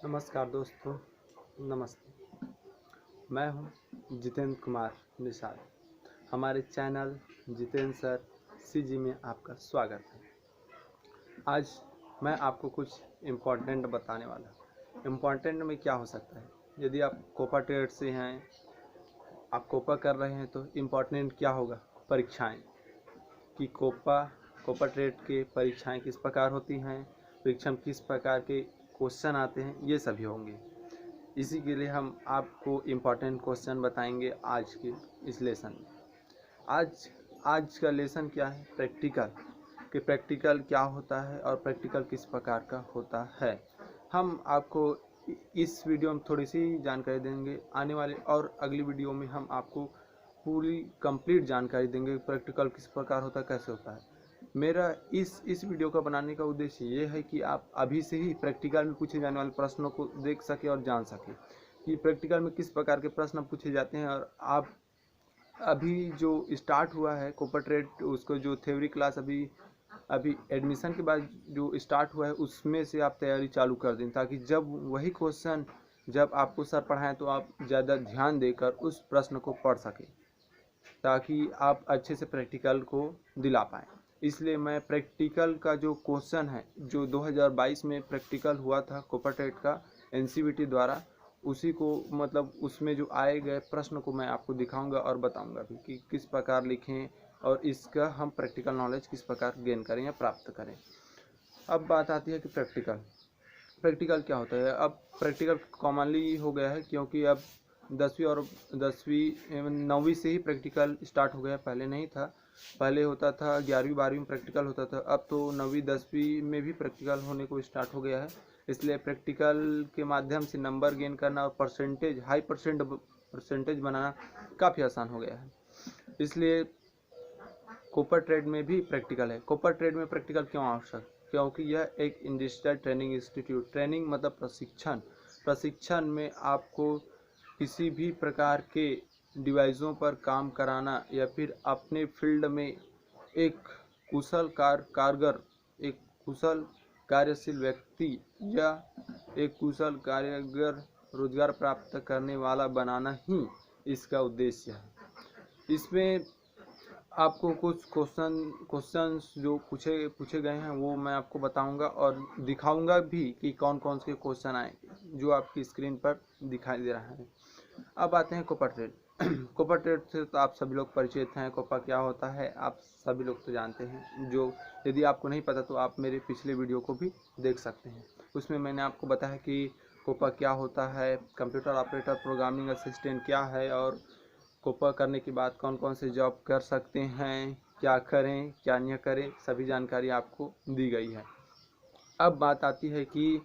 नमस्कार दोस्तों, नमस्ते। मैं हूं जितेंद्र कुमार निषाद। हमारे चैनल जितेंद्र सर सीजी में आपका स्वागत है। आज मैं आपको कुछ इम्पोर्टेंट बताने वाला हूं। इम्पोर्टेंट में क्या हो सकता है? यदि आप कोपा ट्रेड से हैं, आप कोपा कर रहे हैं, तो इम्पोर्टेंट क्या होगा? परीक्षाएं, कि कोपा ट्रेड के परीक्षाएं किस प्रकार होती हैं, परीक्षा में किस प्रकार के क्वेश्चन आते हैं, ये सभी होंगे। इसी के लिए हम आपको इम्पोर्टेंट क्वेश्चन बताएंगे आज के इस लेसन में। आज का लेसन क्या है? प्रैक्टिकल, कि प्रैक्टिकल क्या होता है और प्रैक्टिकल किस प्रकार का होता है। हम आपको इस वीडियो में थोड़ी सी जानकारी देंगे। आने वाले और अगली वीडियो में हम आपको पूरी कंप्लीट जानकारी देंगे प्रैक्टिकल किस प्रकार होता है, कैसे होता है। मेरा इस वीडियो का बनाने का उद्देश्य ये है कि आप अभी से ही प्रैक्टिकल में पूछे जाने वाले प्रश्नों को देख सके और जान सके कि प्रैक्टिकल में किस प्रकार के प्रश्न पूछे जाते हैं। और आप अभी जो स्टार्ट हुआ है कोपा ट्रेड, उसको जो थ्योरी क्लास अभी एडमिशन के बाद जो स्टार्ट हुआ है, उसमें से आप तैयारी चालू कर दें, ताकि जब वही क्वेश्चन जब आपको सर पढ़ाएं तो आप ज़्यादा ध्यान देकर उस प्रश्न को पढ़ सकें, ताकि आप अच्छे से प्रैक्टिकल को दिला पाएँ। इसलिए मैं प्रैक्टिकल का जो क्वेश्चन है, जो 2022 में प्रैक्टिकल हुआ था कोपा ट्रेड का एनसीवीटी द्वारा, उसी को मतलब उसमें जो आए गए प्रश्न को मैं आपको दिखाऊंगा और बताऊंगा भी कि किस प्रकार लिखें और इसका हम प्रैक्टिकल नॉलेज किस प्रकार गेन करें या प्राप्त करें। अब बात आती है कि प्रैक्टिकल क्या होता है। अब प्रैक्टिकल कॉमनली हो गया है, क्योंकि अब 9वीं से ही प्रैक्टिकल स्टार्ट हो गया। पहले नहीं था, पहले होता था 11वीं 12वीं में प्रैक्टिकल होता था। अब तो 9वीं 10वीं में भी प्रैक्टिकल होने को स्टार्ट हो गया है। इसलिए प्रैक्टिकल के माध्यम से नंबर गेन करना और हाई परसेंटेज बनाना काफ़ी आसान हो गया है। इसलिए कोपा ट्रेड में भी प्रैक्टिकल है। कोपा ट्रेड में प्रैक्टिकल क्यों आवश्यक? क्योंकि यह एक इंडस्ट्रियल ट्रेनिंग इंस्टीट्यूट, ट्रेनिंग मतलब प्रशिक्षण में आपको किसी भी प्रकार के डिवाइसों पर काम कराना या फिर अपने फील्ड में एक एक कुशल कार्यशील व्यक्ति या एक कुशल कारीगर रोजगार प्राप्त करने वाला बनाना ही इसका उद्देश्य है। इसमें आपको कुछ क्वेश्चंस जो पूछे गए हैं वो मैं आपको बताऊंगा और दिखाऊंगा भी कि कौन कौन से क्वेश्चन आए, जो आपकी स्क्रीन पर दिखाई दे रहा है। अब आते हैं कोपा ट्रेड। कोपा ट्रेड से तो आप सभी लोग परिचित हैं। कोपा क्या होता है आप सभी लोग तो जानते हैं। जो यदि आपको नहीं पता तो आप मेरे पिछले वीडियो को भी देख सकते हैं। उसमें मैंने आपको बताया कि कोपा क्या होता है, कंप्यूटर ऑपरेटर प्रोग्रामिंग असिस्टेंट क्या है, और कोपा करने के बाद कौन कौन से जॉब कर सकते हैं, क्या करें क्या नहीं करें, सभी जानकारी आपको दी गई है। अब बात आती है कि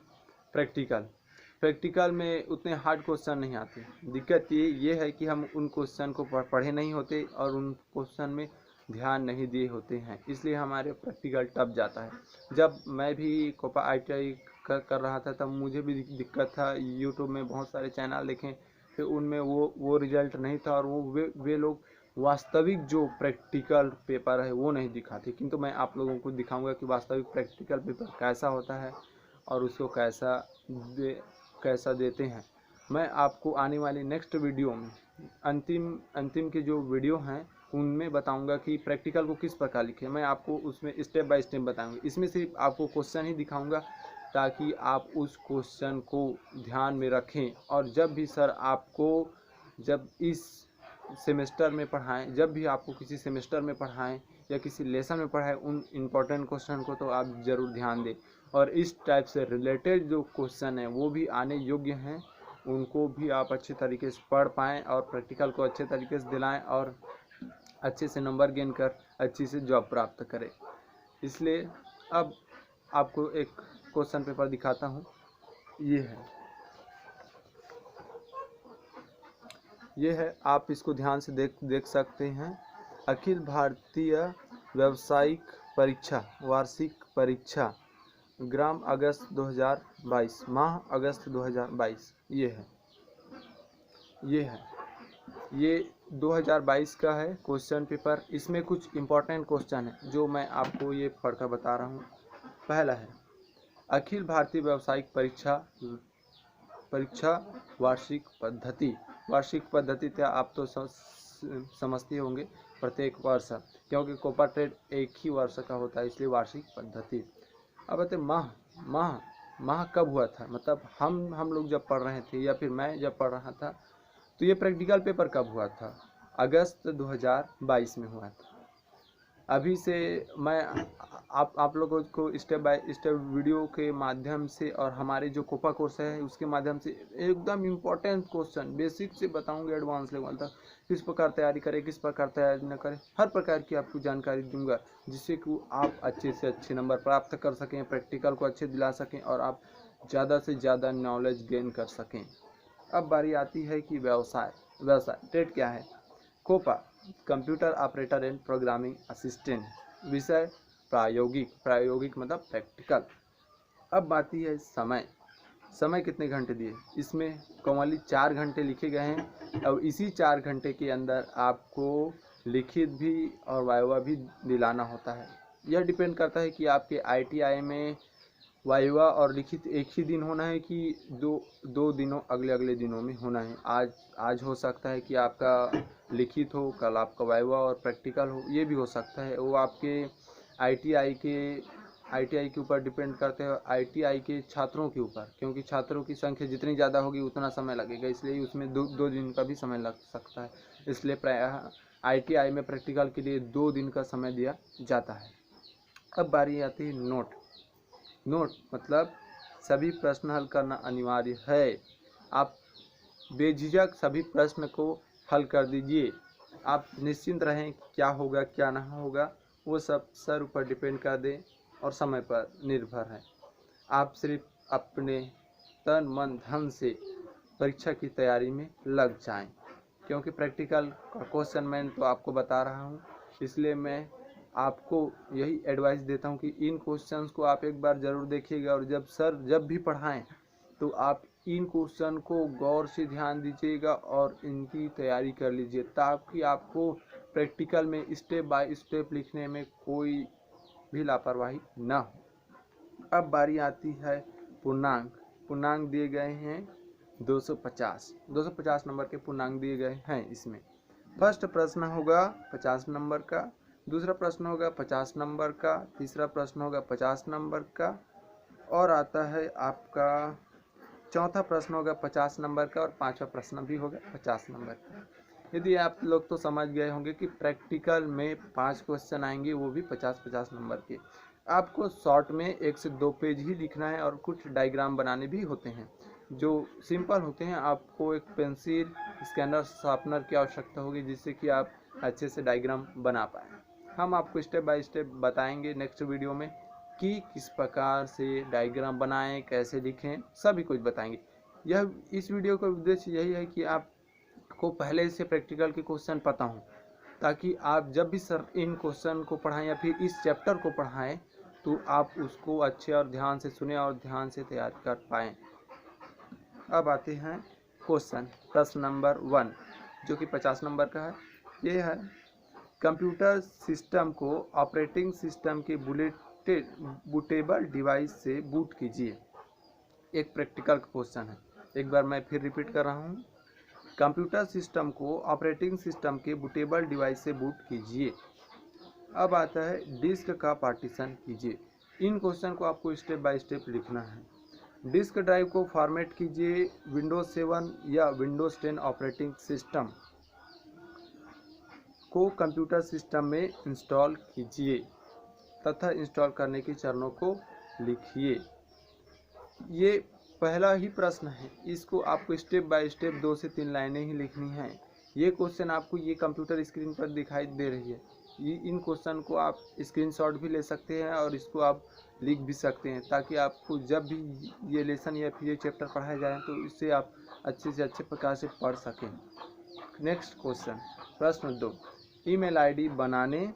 प्रैक्टिकल में उतने हार्ड क्वेश्चन नहीं आते। दिक्कत ये है कि हम उन क्वेश्चन को पढ़े नहीं होते और उन क्वेश्चन में ध्यान नहीं दिए होते हैं, इसलिए हमारे प्रैक्टिकल टफ जाता है। जब मैं भी कोपा ITI कर रहा था तब मुझे भी दिक्कत था। यूट्यूब में बहुत सारे चैनल देखें, फिर उनमें वो रिजल्ट नहीं था, और वे लोग वास्तविक जो प्रैक्टिकल पेपर है वो नहीं दिखाते। किंतु मैं आप लोगों को दिखाऊंगा कि वास्तविक प्रैक्टिकल पेपर कैसा होता है और उसको कैसा देते हैं। मैं आपको आने वाली नेक्स्ट वीडियो में अंतिम के जो वीडियो हैं उनमें बताऊंगा कि प्रैक्टिकल को किस प्रकार लिखें। मैं आपको उसमें स्टेप बाय स्टेप बताऊंगा। इसमें सिर्फ आपको क्वेश्चन ही दिखाऊंगा, ताकि आप उस क्वेश्चन को ध्यान में रखें, और जब भी सर आपको जब इस सेमेस्टर में पढ़ाएं, जब भी आपको किसी सेमेस्टर में पढ़ाएं या किसी लेसन में पढ़ाएं, उन इम्पोर्टेंट क्वेश्चन को तो आप ज़रूर ध्यान दें, और इस टाइप से रिलेटेड जो क्वेश्चन हैं वो भी आने योग्य हैं, उनको भी आप अच्छे तरीके से पढ़ पाएँ और प्रैक्टिकल को अच्छे तरीके से दिलाएँ और अच्छे से नंबर गेन कर अच्छी से जॉब प्राप्त करें। इसलिए अब आपको एक क्वेश्चन पेपर दिखाता हूँ। ये है, आप इसको ध्यान से देख सकते हैं। अखिल भारतीय व्यावसायिक परीक्षा वार्षिक परीक्षा ग्राम अगस्त 2022 माह अगस्त 2022 ये 2022 का है क्वेश्चन पेपर। इसमें कुछ इम्पोर्टेंट क्वेश्चन है जो मैं आपको ये पढ़कर बता रहा हूँ। पहला है, अखिल भारतीय व्यावसायिक परीक्षा परीक्षा वार्षिक पद्धति। वार्षिक पद्धति तो आप तो समझते होंगे, प्रत्येक वर्ष, क्योंकि कोपा ट्रेड एक ही वर्ष का होता है, इसलिए वार्षिक पद्धति। अब बताते माह कब हुआ था, मतलब हम लोग जब पढ़ रहे थे या फिर मैं जब पढ़ रहा था, तो ये प्रैक्टिकल पेपर कब हुआ था? अगस्त 2022 में हुआ था। अभी से मैं आप लोगों को स्टेप बाय स्टेप वीडियो के माध्यम से और हमारे जो कोपा कोर्स है उसके माध्यम से एकदम इम्पोर्टेंट क्वेश्चन बेसिक से बताऊंगा एडवांस लेवल तक, किस प्रकार तैयारी करें, किस प्रकार तैयारी न करें, हर प्रकार की आपको जानकारी दूंगा, जिससे कि आप अच्छे से अच्छे नंबर प्राप्त कर सकें, प्रैक्टिकल को अच्छे दिला सकें और आप ज़्यादा से ज़्यादा नॉलेज गेन कर सकें। अब बारी आती है कि व्यवसाय ट्रेड क्या है। COPA computer operator and programming assistant. विषय प्रायोगिक मतलब प्रैक्टिकल। अब आती है समय कितने घंटे दिए, इसमें कॉमनली 4 घंटे लिखे गए हैं। अब इसी 4 घंटे के अंदर आपको लिखित भी और वाइवा भी दिलाना होता है। यह डिपेंड करता है कि आपके ITI में वाइवा और लिखित एक ही दिन होना है कि दो दिनों अगले दिनों में होना है। आज हो सकता है कि आपका लिखित हो, कल आपका वाइवा और प्रैक्टिकल हो, ये भी हो सकता है। वो आपके ITI के ऊपर डिपेंड करते हैं, ITI के छात्रों के ऊपर, क्योंकि छात्रों की संख्या जितनी ज़्यादा होगी उतना समय लगेगा, इसलिए उसमें दो दिन का भी समय लग सकता है। इसलिए प्रायः ITI में प्रैक्टिकल के लिए 2 दिन का समय दिया जाता है। अब बारी आती है नोट मतलब सभी प्रश्न हल करना अनिवार्य है। आप बेझिझक सभी प्रश्न को हल कर दीजिए। आप निश्चिंत रहें, क्या होगा क्या ना होगा वो सब सर ऊपर डिपेंड कर दें और समय पर निर्भर है। आप सिर्फ अपने तन मन धन से परीक्षा की तैयारी में लग जाएं, क्योंकि प्रैक्टिकल का क्वेश्चन मैं तो आपको बता रहा हूँ, इसलिए मैं आपको यही एडवाइस देता हूँ कि इन क्वेश्चंस को आप एक बार ज़रूर देखिएगा और जब भी पढ़ाएं तो आप इन क्वेश्चन को गौर से ध्यान दीजिएगा और इनकी तैयारी कर लीजिए, ताकि आपको प्रैक्टिकल में स्टेप बाय स्टेप लिखने में कोई भी लापरवाही ना हो। अब बारी आती है पूर्णांक दिए गए हैं 250 नंबर के पूर्णांक दिए गए हैं। इसमें फर्स्ट प्रश्न होगा 50 नंबर का, दूसरा प्रश्न होगा 50 नंबर का, तीसरा प्रश्न होगा 50 नंबर का, और आता है आपका चौथा प्रश्न होगा 50 नंबर का, और पांचवा प्रश्न भी होगा 50 नंबर का। यदि आप लोग तो समझ गए होंगे कि प्रैक्टिकल में 5 क्वेश्चन आएंगे, वो भी 50-50 नंबर के। आपको शॉर्ट में 1 से 2 पेज ही लिखना है और कुछ डायग्राम बनाने भी होते हैं जो सिंपल होते हैं। आपको एक पेंसिल, स्कैनर, शार्पनर की आवश्यकता होगी, जिससे कि आप अच्छे से डायग्राम बना पाएँ। हम आपको स्टेप बाय स्टेप बताएंगे नेक्स्ट वीडियो में कि किस प्रकार से डायग्राम बनाएं, कैसे लिखें, सभी कुछ बताएंगे। इस वीडियो का उद्देश्य यही है कि आपको पहले से प्रैक्टिकल के क्वेश्चन पता हों, ताकि आप जब भी सर इन क्वेश्चन को पढ़ाएं या फिर इस चैप्टर को पढ़ाएं तो आप उसको अच्छे और ध्यान से सुने और ध्यान से तैयार कर पाएँ। अब आते हैं क्वेश्चन। प्रश्न नंबर 1 जो कि 50 नंबर का है, ये है कंप्यूटर सिस्टम को ऑपरेटिंग सिस्टम के बूटेबल डिवाइस से बूट कीजिए। एक प्रैक्टिकल क्वेश्चन है, एक बार मैं फिर रिपीट कर रहा हूँ। कंप्यूटर सिस्टम को ऑपरेटिंग सिस्टम के बूटेबल डिवाइस से बूट कीजिए। अब आता है डिस्क का पार्टीशन कीजिए। इन क्वेश्चन को आपको स्टेप बाय स्टेप लिखना है। डिस्क ड्राइव को फॉर्मेट कीजिए। विंडोज 7 या विंडोज 10 ऑपरेटिंग सिस्टम को कंप्यूटर सिस्टम में इंस्टॉल कीजिए तथा इंस्टॉल करने के चरणों को लिखिए। ये पहला ही प्रश्न है, इसको आपको स्टेप बाय स्टेप 2 से 3 लाइनें ही लिखनी हैं। ये क्वेश्चन आपको ये कंप्यूटर स्क्रीन पर दिखाई दे रही है, इन क्वेश्चन को आप स्क्रीनशॉट भी ले सकते हैं और इसको आप लिख भी सकते हैं, ताकि आपको जब भी ये लेसन या फिर ये चैप्टर पढ़ाया जाए तो इससे आप अच्छे से अच्छे प्रकार से पढ़ सकें। नेक्स्ट क्वेश्चन, प्रश्न 2, ईमेल आईडी बनाने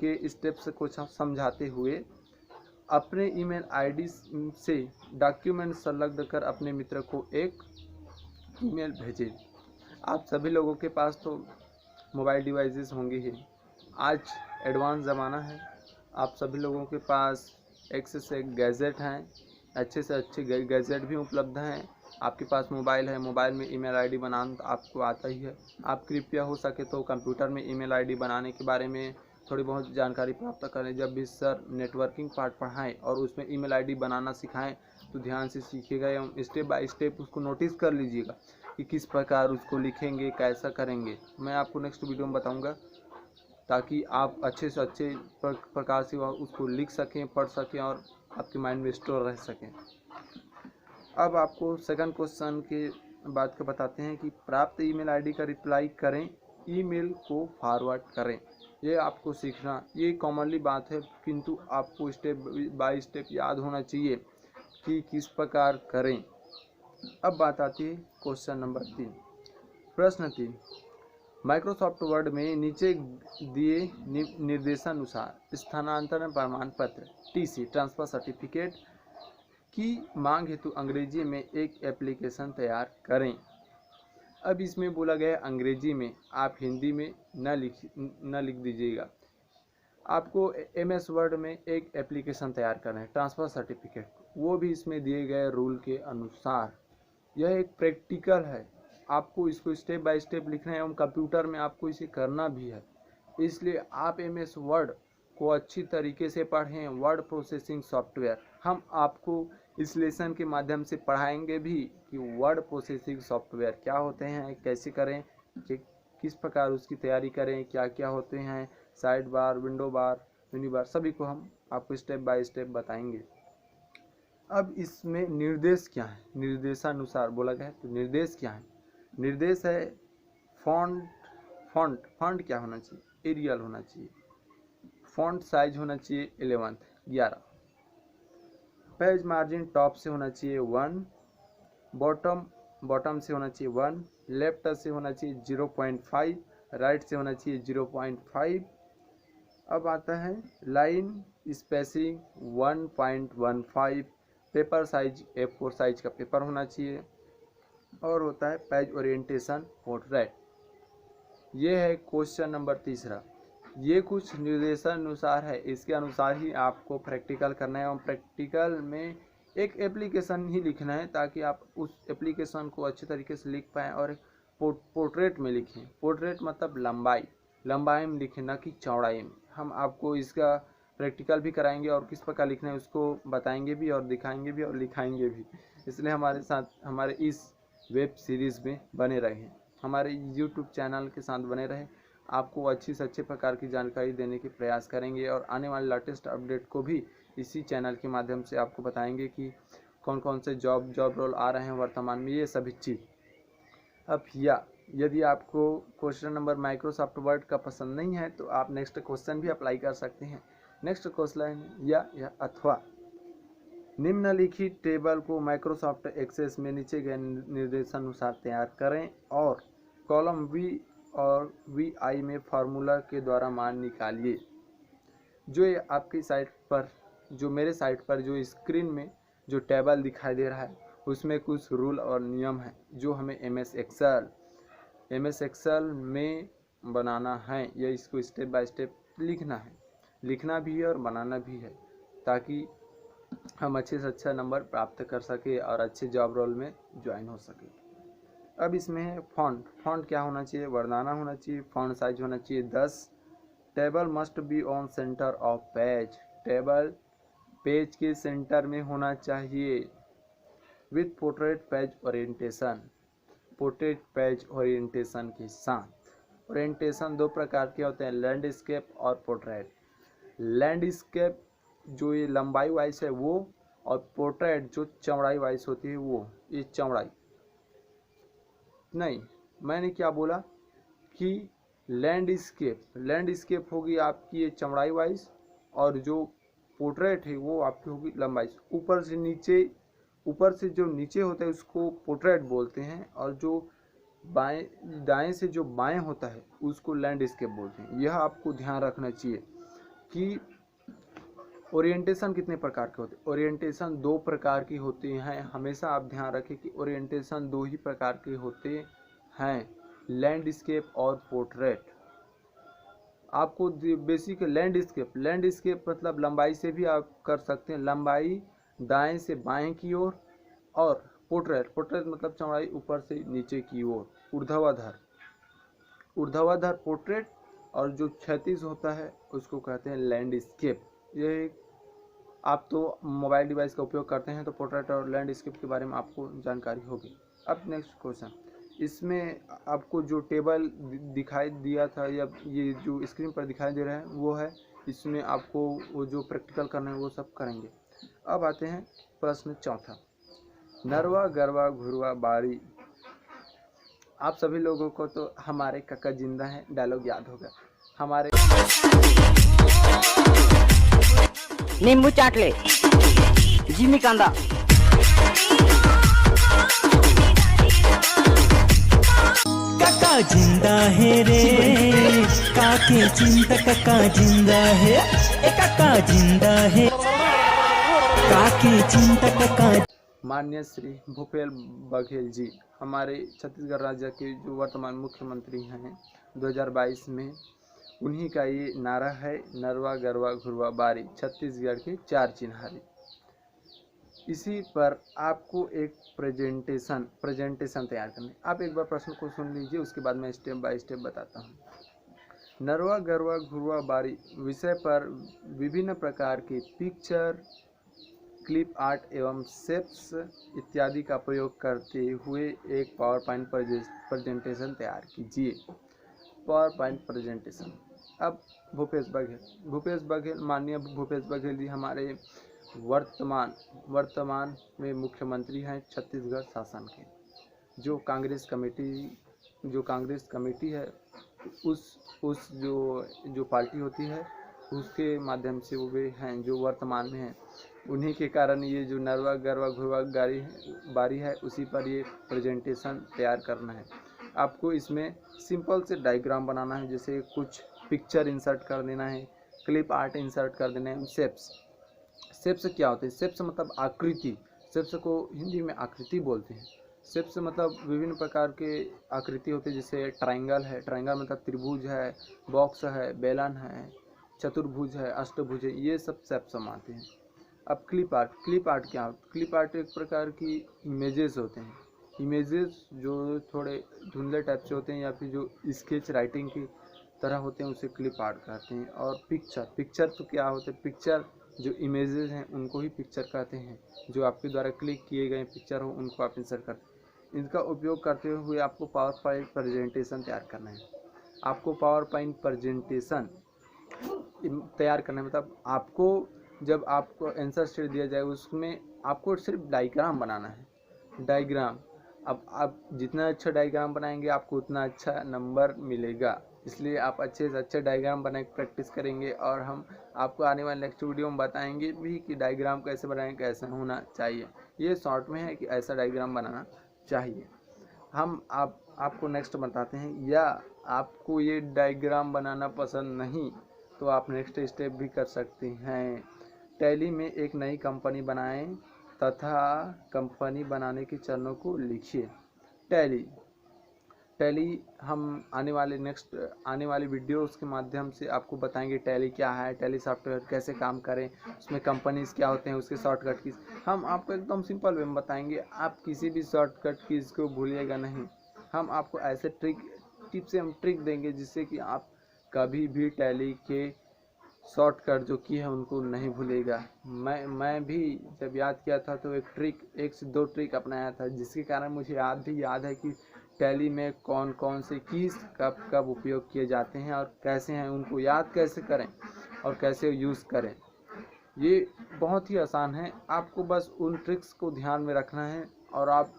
के स्टेप्स को समझाते हुए अपने ईमेल आईडी से डॉक्यूमेंट संलग्न कर अपने मित्र को एक ईमेल भेजें। आप सभी लोगों के पास तो मोबाइल डिवाइसेस होंगे ही, आज एडवांस ज़माना है, आप सभी लोगों के पास एक से एक गैजेट हैं, अच्छे से अच्छे गैजेट भी उपलब्ध हैं। आपके पास मोबाइल है, मोबाइल में ईमेल आईडी बनाना तो आपको आता ही है। आप कृपया हो सके तो कंप्यूटर में ईमेल आईडी बनाने के बारे में थोड़ी बहुत जानकारी प्राप्त करें। जब भी सर नेटवर्किंग पार्ट पढ़ाएं और उसमें ईमेल आईडी बनाना सिखाएं तो ध्यान से सीखिएगा एवं स्टेप बाय स्टेप उसको नोटिस कर लीजिएगा कि किस प्रकार उसको लिखेंगे, कैसा करेंगे। मैं आपको नेक्स्ट वीडियो में बताऊँगा ताकि आप अच्छे से अच्छे प्रकार से उसको लिख सकें, पढ़ सकें और आपके माइंड में स्टोर रह सकें। अब आपको सेकंड क्वेश्चन के बाद का बताते हैं कि प्राप्त ईमेल आईडी का रिप्लाई करें, ईमेल को फॉरवर्ड करें। ये आपको सीखना, ये कॉमनली बात है, किंतु आपको स्टेप बाय स्टेप याद होना चाहिए कि किस प्रकार करें। अब बात आती है क्वेश्चन नंबर 3। प्रश्न 3, माइक्रोसॉफ्ट वर्ड में नीचे दिए निर्देशानुसार स्थानांतरण प्रमाण पत्र टीसी ट्रांसफर सर्टिफिकेट की मांग हेतु अंग्रेजी में एक एप्लीकेशन तैयार करें। अब इसमें बोला गया अंग्रेजी में, आप हिंदी में न लिख दीजिएगा। आपको एमएस वर्ड में एक एप्लीकेशन तैयार करना है ट्रांसफ़र सर्टिफिकेट, वो भी इसमें दिए गए रूल के अनुसार। यह एक प्रैक्टिकल है, आपको इसको स्टेप बाय स्टेप लिखना है एवं कंप्यूटर में आपको इसे करना भी है। इसलिए आप एमएस वर्ड को अच्छी तरीके से पढ़ें। वर्ड प्रोसेसिंग सॉफ्टवेयर हम आपको इस लेसन के माध्यम से पढ़ाएंगे भी कि वर्ड प्रोसेसिंग सॉफ्टवेयर क्या होते हैं, कैसे करें, कि किस प्रकार उसकी तैयारी करें, क्या क्या होते हैं, साइड बार, विंडो बार, मेन्यू बार, सभी को हम आपको स्टेप बाय स्टेप बताएंगे। अब इसमें निर्देश क्या है, निर्देशानुसार बोला गया है तो निर्देश क्या है। निर्देश है फॉन्ट क्या होना चाहिए, एरियल होना चाहिए। फॉन्ट साइज होना चाहिए 11। पेज मार्जिन टॉप से होना चाहिए 1, बॉटम से होना चाहिए 1, लेफ्ट से होना चाहिए 0.5, राइट से होना चाहिए 0.5। अब आता है line spacing 1.15, paper size A4 size का पेपर होना चाहिए, और होता है पेज ओरिएंटेशन पोर्ट्रेट। ये है क्वेश्चन नंबर 3। ये कुछ निर्देशानुसार है, इसके अनुसार ही आपको प्रैक्टिकल करना है और प्रैक्टिकल में एक एप्लीकेशन ही लिखना है ताकि आप उस एप्लीकेशन को अच्छे तरीके से लिख पाएँ और पोर्ट्रेट में लिखें। पोर्ट्रेट मतलब लंबाई में लिखें, न कि चौड़ाई में। हम आपको इसका प्रैक्टिकल भी कराएंगे और किस प्रकार लिखना है उसको बताएंगे भी और दिखाएंगे भी और लिखाएंगे भी। इसलिए हमारे साथ हमारे इस वेब सीरीज़ में बने रहें, हमारे यूट्यूब चैनल के साथ बने रहें। आपको अच्छी से अच्छे प्रकार की जानकारी देने की प्रयास करेंगे और आने वाले लेटेस्ट अपडेट को भी इसी चैनल के माध्यम से आपको बताएंगे कि कौन कौन से जॉब रोल आ रहे हैं वर्तमान में, ये सभी चीज़। अब यदि आपको क्वेश्चन नंबर माइक्रोसॉफ्ट वर्ड का पसंद नहीं है तो आप नेक्स्ट क्वेश्चन भी अप्लाई कर सकते हैं। नेक्स्ट क्वेश्चन या अथवा निम्नलिखित टेबल को माइक्रोसॉफ्ट एक्सेस में नीचे गए निर्देशानुसार तैयार करें और कॉलम वी और VI में फार्मूला के द्वारा मान निकालिए। जो ये आपकी साइट पर, जो मेरे साइट पर जो स्क्रीन में जो टेबल दिखाई दे रहा है उसमें कुछ रूल और नियम है जो हमें MS एक्सेल में बनाना है, या इसको स्टेप बाय स्टेप लिखना भी है और बनाना भी है ताकि हम अच्छे से अच्छा नंबर प्राप्त कर सके और अच्छे जॉब रोल में ज्वाइन हो सके। अब इसमें है फॉन्ट क्या होना चाहिए, वर्णाना होना चाहिए। फॉन्ट साइज होना चाहिए 10। Table must be on centre of page, table page के सेंटर में होना चाहिए। With portrait page orientation, portrait page orientation के साथ। ओरिएंटेशन 2 प्रकार के होते हैं, लैंडस्केप और पोर्ट्रेट। लैंडस्केप जो ये लंबाई वाइज है वो, और पोर्ट्रेट जो चौड़ाई वाइज होती है वो। ये चौड़ाई नहीं, मैंने क्या बोला कि लैंडस्केप होगी आपकी ये चौड़ाई वाइज, और जो पोर्ट्रेट है वो आपकी होगी लंबाई। ऊपर से जो नीचे होता है उसको पोर्ट्रेट बोलते हैं, और जो दाएं से जो बाएं होता है उसको लैंडस्केप बोलते हैं। यह आपको ध्यान रखना चाहिए कि ओरिएंटेशन कितने प्रकार के होते हैं। ओरिएंटेशन 2 प्रकार की होती हैं, हमेशा आप ध्यान रखें कि ओरिएंटेशन 2 ही प्रकार के होते हैं, लैंडस्केप और पोर्ट्रेट। आपको बेसिक लैंडस्केप मतलब लंबाई से भी आप कर सकते हैं, लंबाई दाएं से बाएं की ओर, और पोर्ट्रेट, पोर्ट्रेट मतलब चौड़ाई ऊपर से नीचे की ओर, ऊर्ध्वाधर, ऊर्ध्वाधर पोर्ट्रेट, और जो क्षैतिज होता है उसको कहते हैं लैंडस्केप। ये आप तो मोबाइल डिवाइस का उपयोग करते हैं तो पोर्ट्रेट और लैंडस्केप के बारे में आपको जानकारी होगी। अब नेक्स्ट क्वेश्चन, इसमें आपको जो टेबल दिखाई दिया था या ये जो स्क्रीन पर दिखाई दे रहा है वो है, इसमें आपको वो जो प्रैक्टिकल करना है वो सब करेंगे। अब आते हैं प्रश्न चौथा, नरवा गरवा घुरवा बारी। आप सभी लोगों को तो हमारे काका जिंदा है डायलॉग याद होगा। हमारे नींबू चाट ले जिमी कांदा। काका जिंदा है रे, काके चिंता काका जिंदा है, काका जिंदा है, काके चिंता काका। माननीय श्री भूपेश बघेल जी, हमारे छत्तीसगढ़ राज्य के जो वर्तमान मुख्यमंत्री हैं 2022 में, उन्हीं का ये नारा है, नरवा गरवा घुरवा बारी, छत्तीसगढ़ के चार चिन्हारी। इसी पर आपको एक प्रेजेंटेशन तैयार करना है। आप एक बार प्रश्न को सुन लीजिए, उसके बाद मैं स्टेप बाय स्टेप बताता हूँ। नरवा गरवा घुरवा बारी विषय पर विभिन्न प्रकार के पिक्चर, क्लिप आर्ट एवं शेप्स इत्यादि का प्रयोग करते हुए एक पावर पॉइंट प्रेजेंटेशन तैयार कीजिए। Power point presentation. अब भूपेश बघेल, माननीय भूपेश बघेल जी हमारे वर्तमान में मुख्यमंत्री हैं छत्तीसगढ़ शासन के। जो कांग्रेस कमेटी है, उस जो पार्टी होती है उसके माध्यम से वो भी हैं जो वर्तमान में हैं। उन्हीं के कारण ये जो नरवा गरवा घुरवा बारी है, उसी पर ये प्रेजेंटेशन तैयार करना है। आपको इसमें सिंपल से डायग्राम बनाना है, जैसे कुछ पिक्चर इंसर्ट कर देना है, क्लिप आर्ट इंसर्ट कर देना है। शेप्स क्या होते हैं? शेप्स मतलब आकृति। शेप्स को हिंदी में आकृति बोलते हैं। शेप्स मतलब विभिन्न प्रकार के आकृति होते हैं, जैसे ट्रायंगल है, ट्रायंगल मतलब त्रिभुज है, बॉक्स है, बेलन है, चतुर्भुज है, अष्टभुज है, ये सब शेप्स में आते हैं। अब क्लिप आर्ट क्या होता है? क्लिप आर्ट एक प्रकार की इमेजेस होते हैं, इमेजेस जो थोड़े धुंधले टाइप से होते हैं या फिर जो स्केच राइटिंग की तरह होते हैं, उसे क्लिप आर्ट कहते हैं। और पिक्चर तो क्या होते हैं? पिक्चर जो इमेजेस हैं उनको ही पिक्चर कहते हैं। जो आपके द्वारा क्लिक किए गए पिक्चर हो उनको आप इंसर्ट करते हैं। इनका उपयोग करते हुए आपको पावर पॉइंट प्रेजेंटेशन तैयार करना है। आपको पावर पॉइंट प्रेजेंटेशन तैयार करना है, मतलब आपको जब आपको आंसर शीट दिया जाए उसमें आपको सिर्फ डायग्राम बनाना है। डायग्राम, अब आप जितना अच्छा डायग्राम बनाएंगे आपको उतना अच्छा नंबर मिलेगा। इसलिए आप अच्छे से अच्छे डायग्राम बना के प्रैक्टिस करेंगे, और हम आपको आने वाले नेक्स्ट वीडियो में बताएंगे भी कि डायग्राम कैसे बनाएं, कैसे होना चाहिए। ये शॉर्ट में है कि ऐसा डायग्राम बनाना चाहिए। हम आपको नेक्स्ट बताते हैं, या आपको ये डायग्राम बनाना पसंद नहीं तो आप नेक्स्ट स्टेप भी कर सकते हैं। टैली में एक नई कंपनी बनाएं तथा कंपनी बनाने के चरणों को लिखिए। टैली हम आने वाले वीडियोस के माध्यम से आपको बताएंगे टैली क्या है, टैली सॉफ्टवेयर कैसे काम करें, उसमें कंपनीज क्या होते हैं, उसके शॉर्टकट कीज हम आपको एकदम सिंपल वे में बताएंगे। आप किसी भी शॉर्टकट कीज को भूलिएगा नहीं। हम आपको ऐसे टिप से हम ट्रिक देंगे जिससे कि आप कभी भी टैली के शॉर्टकट जो की है उनको नहीं भूलेगा। मैं भी जब याद किया था तो एक से दो ट्रिक अपनाया था, जिसके कारण मुझे याद है कि टैली में कौन कौन से कीज कब उपयोग किए जाते हैं और कैसे हैं, उनको याद कैसे करें और कैसे यूज़ करें। ये बहुत ही आसान है, आपको बस उन ट्रिक्स को ध्यान में रखना है और आप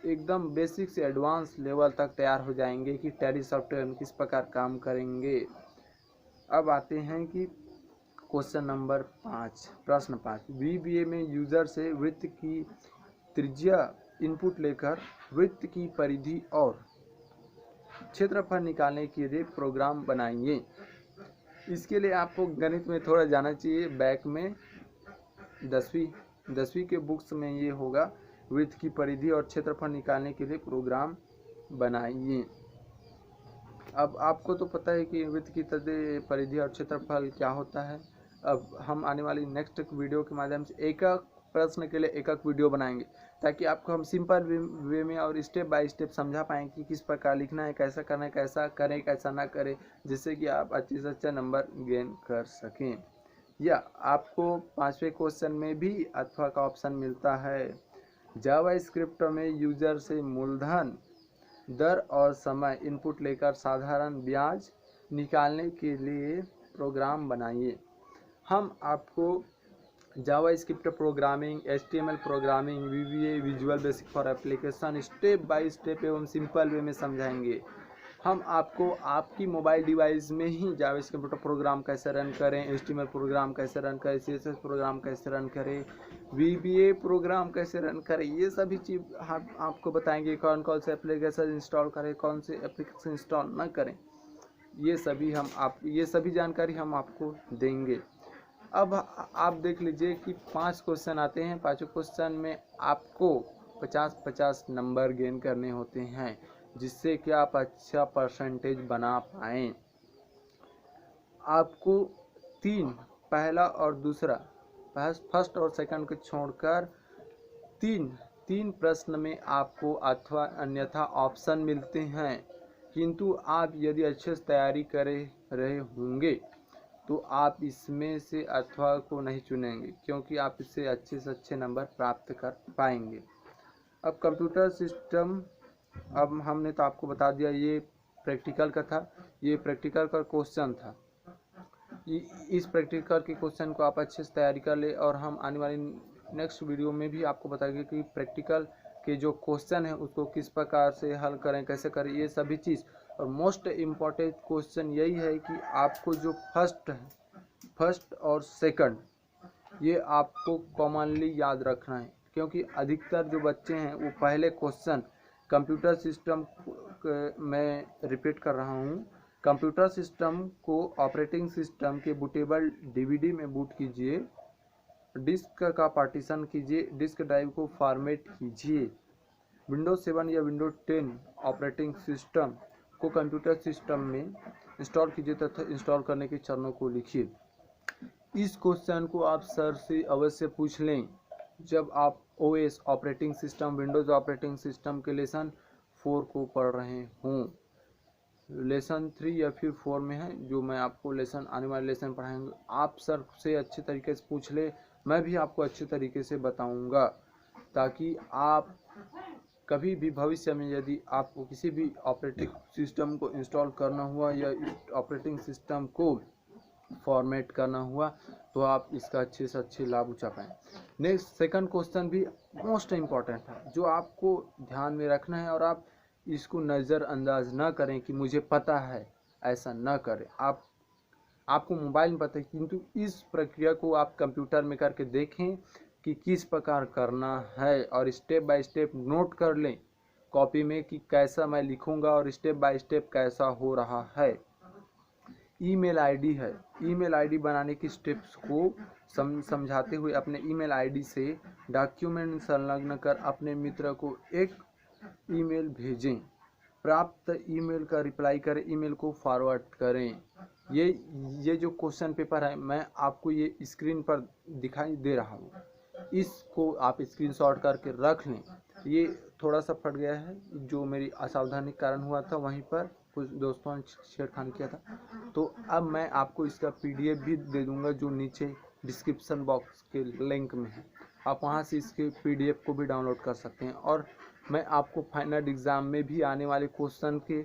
एकदम बेसिक से एडवांस लेवल तक तैयार हो जाएंगे कि टैली सॉफ्टवेयर में किस प्रकार काम करेंगे। अब आते हैं कि क्वेश्चन नंबर 5, प्रश्न 5। VBA में यूजर से वृत्त की त्रिज्या इनपुट लेकर वृत्त की परिधि और क्षेत्रफल निकालने के लिए प्रोग्राम बनाइए। इसके लिए आपको गणित में थोड़ा जाना चाहिए। बैक में 10वीं के बुक्स में ये होगा, वृत्त की परिधि और क्षेत्रफल निकालने के लिए प्रोग्राम बनाइए। अब आपको तो पता है कि वृत्त की परिधि और क्षेत्रफल क्या होता है। अब हम आने वाली नेक्स्ट वीडियो के माध्यम से एक प्रश्न के लिए एक वीडियो बनाएंगे, ताकि आपको हम सिंपल वे में और स्टेप बाय स्टेप समझा पाएँ कि किस प्रकार लिखना है, कैसा करना है, कैसा करें कैसा ना करें, जिससे कि आप अच्छे से अच्छा नंबर गेन कर सकें। या आपको 5वें क्वेश्चन में भी अथवा का ऑप्शन मिलता है। जावा स्क्रिप्ट में यूजर से मूलधन, दर और समय इनपुट लेकर साधारण ब्याज निकालने के लिए प्रोग्राम बनाइए। हम आपको JavaScript programming, HTML programming, VBA visual basic for application step by step एवं सिंपल वे में समझाएंगे। हम आपको आपकी मोबाइल डिवाइस में ही जावा स्क्रिप्ट प्रोग्राम कैसे रन करें, HTML प्रोग्राम कैसे रन करें, CSS प्रोग्राम कैसे रन करें, VBA प्रोग्राम कैसे रन करें, ये सभी चीज़ हम आपको बताएंगे। कौन कौन से एप्लीकेशन इंस्टॉल करें, कौन से एप्लीकेशन इंस्टॉल न करें, ये सभी जानकारी हम आपको देंगे। अब आप देख लीजिए कि 5 क्वेश्चन आते हैं। 5 क्वेश्चन में आपको 50-50 नंबर गेन करने होते हैं, जिससे कि आप अच्छा परसेंटेज बना पाएँ। आपको 3, पहला और दूसरा, फर्स्ट और सेकंड को छोड़कर तीन प्रश्न में आपको अथवा अन्यथा ऑप्शन मिलते हैं। किंतु आप यदि अच्छे से तैयारी करे रहे होंगे तो आप इसमें से अथवा को नहीं चुनेंगे, क्योंकि आप इससे अच्छे से अच्छे नंबर प्राप्त कर पाएंगे। अब कंप्यूटर सिस्टम, अब हमने तो आपको बता दिया ये प्रैक्टिकल का था, ये प्रैक्टिकल का क्वेश्चन था। इस प्रैक्टिकल के क्वेश्चन को आप अच्छे से तैयारी कर ले, और हम आने वाली नेक्स्ट वीडियो में भी आपको बताएंगे कि प्रैक्टिकल के जो क्वेश्चन है उसको किस प्रकार से हल करें, कैसे करें, ये सभी चीज़। और मोस्ट इम्पॉर्टेंट क्वेश्चन यही है कि आपको जो फर्स्ट और सेकंड, ये आपको कॉमनली याद रखना है, क्योंकि अधिकतर जो बच्चे हैं वो पहले क्वेश्चन कंप्यूटर सिस्टम में रिपीट कर रहा हूँ, कंप्यूटर सिस्टम को ऑपरेटिंग सिस्टम के बूटेबल DVD में बूट कीजिए, डिस्क का पार्टीशन कीजिए, डिस्क ड्राइव को फॉर्मेट कीजिए, विंडोज 7 या विंडोज 10 ऑपरेटिंग सिस्टम को कंप्यूटर सिस्टम में इंस्टॉल कीजिए तथा इंस्टॉल करने के चरणों को लिखिए। इस क्वेश्चन को आप सर से अवश्य पूछ लें जब आप OS operating system, Windows operating system के लेसन 4 को पढ़ रहे हों। लेसन 3 या फिर 4 में है जो मैं आपको आने वाले लेसन पढ़ाएंगे, आप सर से अच्छे तरीके से पूछ ले, मैं भी आपको अच्छे तरीके से बताऊंगा, ताकि आप कभी भी भविष्य में यदि आपको किसी भी ऑपरेटिंग सिस्टम को इंस्टॉल करना हुआ या इस ऑपरेटिंग सिस्टम को फॉर्मेट करना हुआ तो आप इसका अच्छे से अच्छे लाभ उठा पाएँ। नेक्स्ट सेकंड क्वेश्चन भी मोस्ट इम्पॉर्टेंट है, जो आपको ध्यान में रखना है, और आप इसको नज़रअंदाज ना करें कि मुझे पता है, ऐसा ना करें। आपको मोबाइल में पता है, किंतु इस प्रक्रिया को आप कंप्यूटर में करके देखें कि किस प्रकार करना है, और स्टेप बाय स्टेप नोट कर लें कॉपी में कि कैसा मैं लिखूंगा और स्टेप बाय स्टेप कैसा हो रहा है। ईमेल आईडी है, ईमेल आईडी बनाने की स्टेप्स को समझाते हुए अपने ईमेल आईडी से डॉक्यूमेंट संलग्न कर अपने मित्र को एक ईमेल भेजें, प्राप्त ईमेल का रिप्लाई करें, ईमेल को फॉरवर्ड करें। ये जो क्वेश्चन पेपर है मैं आपको ये स्क्रीन पर दिखाई दे रहा हूँ, इसको आप स्क्रीनशॉट करके रख लें। ये थोड़ा सा फट गया है, जो मेरी असावधानी कारण हुआ था, वहीं पर कुछ दोस्तों ने छेड़खानी किया था। तो अब मैं आपको इसका PDF भी दे दूंगा, जो नीचे डिस्क्रिप्शन बॉक्स के लिंक में है, आप वहां से इसके PDF को भी डाउनलोड कर सकते हैं। और मैं आपको फाइनल एग्ज़ाम में भी आने वाले क्वेश्चन के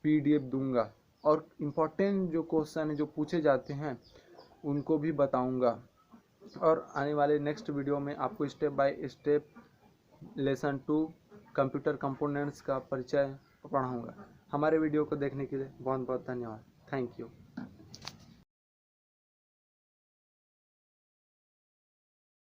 PDF दूंगा, और इम्पोर्टेंट जो क्वेश्चन है जो पूछे जाते हैं उनको भी बताऊंगा। और आने वाले नेक्स्ट वीडियो में आपको step by step lesson 2 computer components का परिचय पढ़ाऊंगा। हमारे वीडियो को देखने के लिए बहुत बहुत धन्यवाद। Thank you.